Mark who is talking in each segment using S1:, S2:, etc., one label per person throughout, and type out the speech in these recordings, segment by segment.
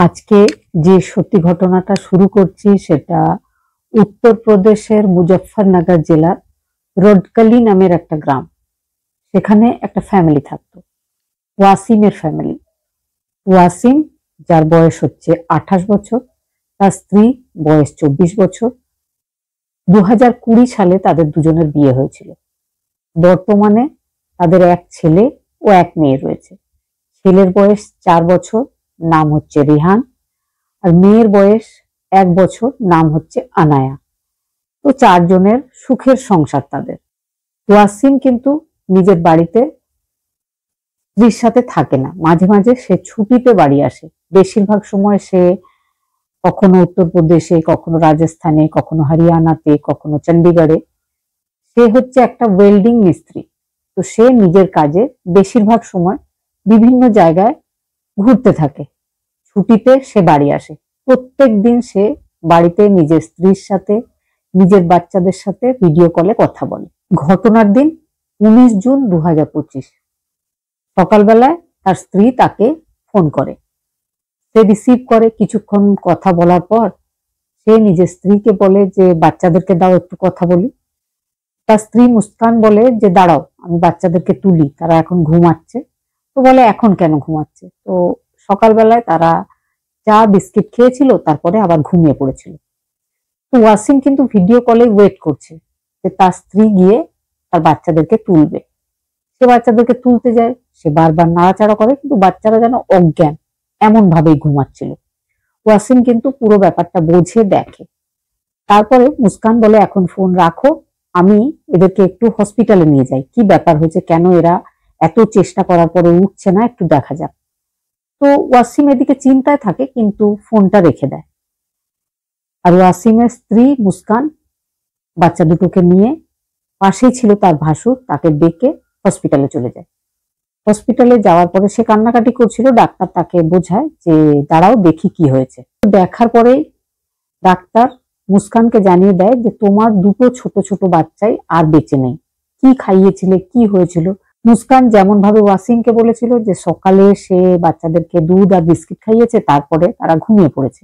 S1: আজকে যে সত্যি ঘটনাটা শুরু করছি সেটা উত্তরপ্রদেশের মুজফ্ফরনগর জেলার রোডকালি নামের একটা গ্রাম। সেখানে একটা ফ্যামিলি থাকতো, ওয়াসিমের ফ্যামিলি। ওয়াসিম, যার বয়স হচ্ছে 28 বছর, তার স্ত্রী বয়স 24 বছর। 2020 সালে তাদের দুজনের বিয়ে হয়েছিল। বর্তমানে তাদের এক ছেলে ও এক মেয়ে রয়েছে। ছেলের বয়স 4 বছর, নাম হচ্ছে রিহান। আর মেয়ের বয়স 1 বছর, নাম হচ্ছে আনায়া। তো 4 জনের সুখের সংসার তাদের। ওয়াসিম কিন্তু নিজের বাড়িতে স্ত্রীর সাথে থাকে না, মাঝে মাঝে সে ছুটিতে বাড়ি আসে। বেশিরভাগ সময় সে কখনো উত্তরপ্রদেশে, কখনো রাজস্থানে, কখনো হরিয়ানাতে, কখনো চণ্ডীগড়ে। সে হচ্ছে একটা ওয়েল্ডিং মিস্ত্রি। তো সে নিজের কাজে বেশিরভাগ সময় বিভিন্ন জায়গায় ঘুরতে থাকে। ছুটিতে সে বাড়ি আসে। প্রত্যেক দিন সে বাড়িতে নিজের স্ত্রীর সাথে, নিজের বাচ্চাদের সাথে ভিডিও কলে কথা বলে। ঘটনার দিন 19 জুন 2025 সকালবেলায় তার স্ত্রী তাকে ফোন করে। সে রিসিভ করে। কিছুক্ষণ কথা বলার পর সে নিজের স্ত্রীকে বলে যে বাচ্চাদেরকে দাও, একটু কথা বলি। তার স্ত্রী মুস্কান বলে যে দাঁড়াও, আমি বাচ্চাদেরকে তুলি, তারা এখন ঘুমাচ্ছে। তো বলে এখন কেন ঘুমাচ্ছে? তো সকালবেলায় তারা চা বিস্কিট খেয়েছিল, তারপরে আবার ঘুমিয়ে পড়েছিল। তো ওয়াসিম কিন্তু ভিডিও কলে ওয়েট করছে যে তার স্ত্রী গিয়ে তার বাচ্চাদেরকে তুলবে। সে বাচ্চাদেরকে তুলতে যায়, সে বারবার নাড়াচাড়া করে, কিন্তু বাচ্চারা যেন অজ্ঞান এমন ভাবেই ঘুমাচ্ছিল। ওয়াসিম কিন্তু পুরো ব্যাপারটা বুঝে দেখে। তারপরে মুস্কান বলে এখন ফোন রাখো, আমি এদেরকে একটু হসপিটালে নিয়ে যাই, কি ব্যাপার হয়েছে, কেন এরা এত চেষ্টা করার পরে উঠছে না, একটু দেখা যাক। তো ওয়াসিম এদিকে চিন্তায় থাকে, কিন্তু ফোনটা রেখে দেয়। আর ওয়াসিমের স্ত্রী মুস্কান বাচ্চা দুটোকে নিয়ে, পাশেই ছিল তার ভাসুর, তাকে ডেকে হসপিটালে চলে যায়। হসপিটালে যাওয়ার পরে সে কান্নাকাটি করছিল। ডাক্তার তাকে বোঝায় যে দাঁড়াও দেখি কি হয়েছে। দেখার পরেই ডাক্তার মুস্কানকে জানিয়ে দেয় যে তোমার দুটো ছোট ছোট বাচ্চাই আর বেঁচে নেই। কি খাইয়েছিলে, কি হয়েছিল? মুস্কান যেমন ভাবে ওয়াসিমকে বলেছিল যে সকালে সে বাচ্চাদেরকে দুধ আর বিস্কিট খাইয়েছে, তারপরে তারা ঘুমিয়ে পড়েছে,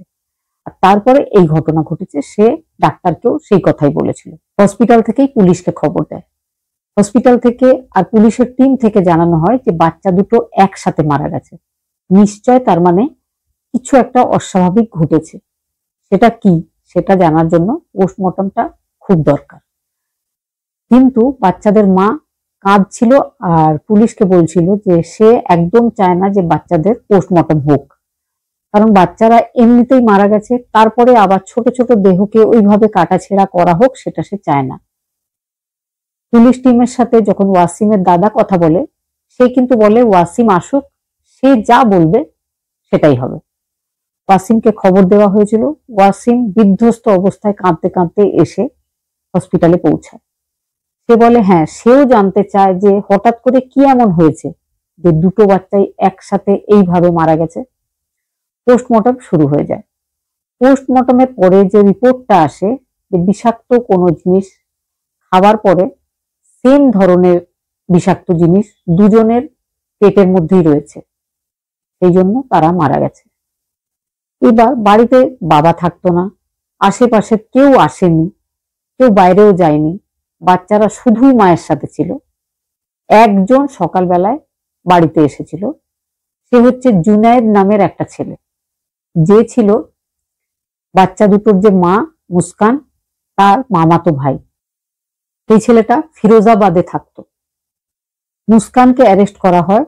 S1: আর তারপরে এই ঘটনা ঘটেছে, সে ডাক্তারকেও সেই কথাই বলেছিল। হসপিটাল থেকেই পুলিশকে খবর দেয়। হসপিটাল থেকে আর পুলিশের টিম থেকে জানানো হয় যে বাচ্চা দুটো একসাথে মারা গেছে। নিশ্চয় তার মানে কিছু একটা অস্বাভাবিক ঘটেছে। সেটা কি, সেটা জানার জন্য পোস্টমর্টমটা খুব দরকার। কিন্তু বাচ্চাদের মা কাঁদছিল আর পুলিশকে বলছিল যে সে একদম চায় না যে বাচ্চাদের পোস্টমর্টম হোক, কারণ বাচ্চারা এমনিতেই মারা গেছে, তারপরে আবার ছোট ছোট দেহকে ওইভাবে কাটাছেঁড়া করা হোক, সেটা সে চায় না। পুলিশ টিমের সাথে যখন ওয়াসিমের দাদা কথা বলে, সে কিন্তু বলে ওয়াসিম আসুক, সে যা বলবে সেটাই হবে। ওয়াসিমকে খবর দেওয়া হয়েছিল। ওয়াসিম বিধ্বস্ত অবস্থায় কাঁদতে কাঁদতে এসে হসপিটালে পৌঁছায়। সে বলে হ্যাঁ, সেও জানতে চায় যে হঠাৎ করে কি এমন হয়েছে যে দুটো বাচ্চাই একসাথে এইভাবে মারা গেছে। পোস্টমর্টম শুরু হয়ে যায়। পোস্টমর্টমের পরে যে রিপোর্টটা আসে যে বিষাক্ত কোনো জিনিস খাবার পরে সেম ধরনের বিষাক্ত জিনিস দুজনের পেটের মধ্যেই রয়েছে, এই জন্য তারা মারা গেছে। এবার বাড়িতে বাবা থাকতো না, আশেপাশে কেউ আসেনি, কেউ বাইরেও যায়নি, বাচ্চারা শুধুই মায়ের সাথে ছিল। একজন সকালবেলায় বাড়িতে এসেছিল, সে হচ্ছে জুনায়েদ নামের একটা ছেলে, যে ছিল বাচ্চা দুটোর যে মা মুস্কান তার মামাতো ভাই। এই ছেলেটা ফিরোজাবাদে থাকতো। মুস্কানকে অ্যারেস্ট করা হয়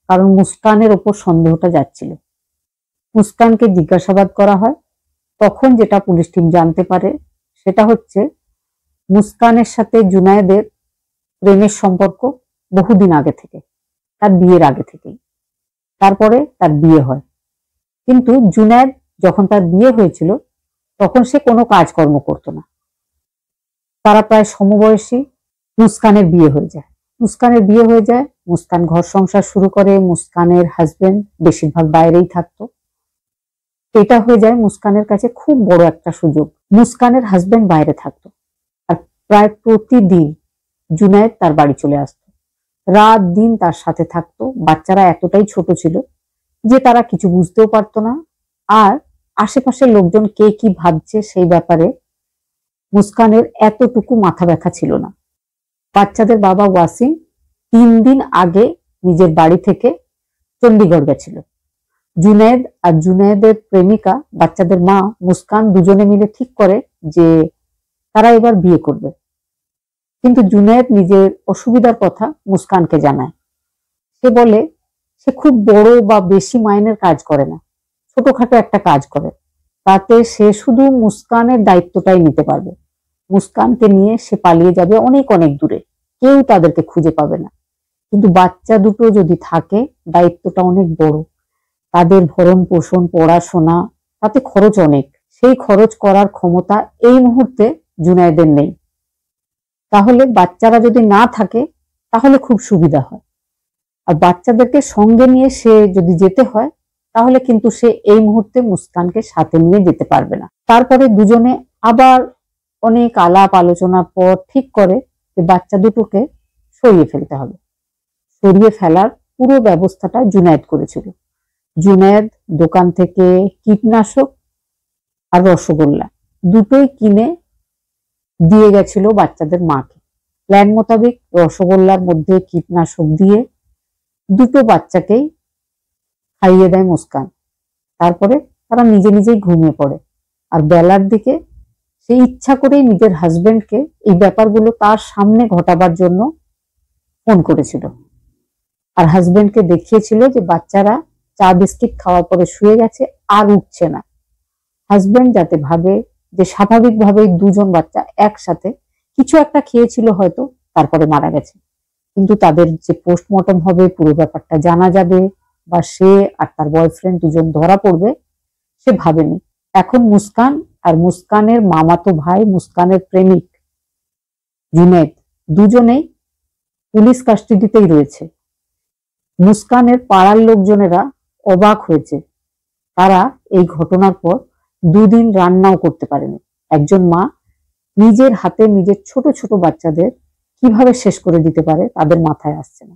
S1: কারণ মুস্কানের ওপর সন্দেহটা যাচ্ছিল। মুস্কানকে জিজ্ঞাসাবাদ করা হয়। তখন যেটা পুলিশ টিম জানতে পারে সেটা হচ্ছে মুস্কানের সাথে জুনায়েদের প্রেমের সম্পর্ক বহুদিন আগে থেকে, তার বিয়ের আগে থেকেই। তারপরে তার বিয়ে হয়, কিন্তু জুনায়েদ যখন তার বিয়ে হয়েছিল তখন সে কোনো কাজকর্ম করতো না। তারা প্রায় সমবয়সী। মুস্কানের বিয়ে হয়ে যায়। মুস্কান ঘর সংসার শুরু করে। মুস্কানের হাজবেন্ড বেশিরভাগ বাইরেই থাকতো। এটা হয়ে যায় মুস্কানের কাছে খুব বড় একটা সুযোগ। মুস্কানের হাজবেন্ড বাইরে থাকতো আর প্রায় প্রতিদিন জুনায়েদ তার বাড়ি চলে আসতো, রাত দিন তার সাথে থাকতো। বাচ্চারা এতটাই ছোট ছিল যে তারা কিছু বুঝতেও পারতো না, আর আশেপাশের লোকজন কে কি ভাবছে সেই ব্যাপারে মুস্কানের এতটুকু মাথা ব্যথা ছিল না। বাচ্চাদের বাবা ওয়াসিম 3 দিন আগে নিজের বাড়ি থেকে চণ্ডীগড় গেছিল। জুনায়েদ আর জুনায়েদের প্রেমিকা, বাচ্চাদের মা মুস্কান দুজনে মিলে ঠিক করে যে তারা এবার বিয়ে করবে। কিন্তু জুনায়েদ নিজের অসুবিধার কথা মুস্কানকে জানায়। সে বলে সে খুব বড় বা বেশি মাইনের কাজ করে না, ছোটখাটো একটা কাজ করে, তাতে সে শুধু মুস্কানের দায়িত্বটাই নিতে পারবে। মুস্কানকে নিয়ে সে পালিয়ে যাবে অনেক অনেক দূরে, কেউ তাদেরকে খুঁজে পাবে না। কিন্তু বাচ্চা দুটো যদি থাকে, দায়িত্বটা অনেক বড়, তাদের ভরণ পোষণ, পড়াশোনা, তাতে খরচ অনেক। সেই খরচ করার ক্ষমতা এই মুহূর্তে জুনায়েদের নেই। তাহলে বাচ্চারা যদি না থাকে তাহলে খুব সুবিধা হয়। আর বাচ্চাদেরকে সঙ্গে নিয়ে সে যদি যেতে হয় তাহলে কিন্তু সে এই মুহূর্তে মুস্কানকে সাথে নিয়ে যেতে পারবে না। তারপরে দুজনে আবার অনেক আলাপ আলোচনার পর ঠিক করে যে বাচ্চা দুটোকে সরিয়ে ফেলতে হবে। সরিয়ে ফেলার পুরো ব্যবস্থাটা জুনায়েদ করেছিল। জুনায়েদ দোকান থেকে কীটনাশক আর রসগোল্লা দুটোই কিনে দিয়ে গেছিল বাচ্চাদের মাকে। প্ল্যান মোতাবেক রসগোল্লার মধ্যে কীটনাশক দিয়ে দুটো বাচ্চাকেই খাইয়ে দেয় মুস্কান। তারপরে তারা নিজে নিজেই ঘুমিয়ে পড়ে। আর বেলার দিকে সে ইচ্ছা করেই নিজের হাজবেন্ডকে এই ব্যাপারগুলো তার সামনে ঘটাবার জন্য ফোন করেছিল। আর হাজবেন্ডকে দেখিয়েছিল যে বাচ্চারা চা বিস্কিট খাওয়ার পরে শুয়ে গেছে, আর উঠছে না। হাজবেন্ড যাতে ভাবে যে স্বাভাবিকভাবেই দুজন বাচ্চা একসাথে কিছু একটা খেয়েছিল হয়তো, তারপরে মারা গেছে। কিন্তু তাদের যে পোস্টমর্টম হবে, পুরো ব্যাপারটা জানা যাবে, বা সে আর তার বয়ফ্রেন্ড দুজন ধরা পড়বে, সে ভাবেনি। এখন মুস্কান আর মুস্কানের মামাতো ভাই, মুস্কানের প্রেমিক জুনায়েদ, দুজনেই পুলিশ কাস্টাডিতেই রয়েছে। মুস্কানের পাড়ার লোকজনেরা অবাক হয়েছে। তারা এই ঘটনার পর 2 দিন রান্নাও করতে পারেনি। একজন মা নিজের হাতে নিজের ছোট ছোট বাচ্চাদের কিভাবে শেষ করে দিতে পারে তাদের মাথায় আসছে না।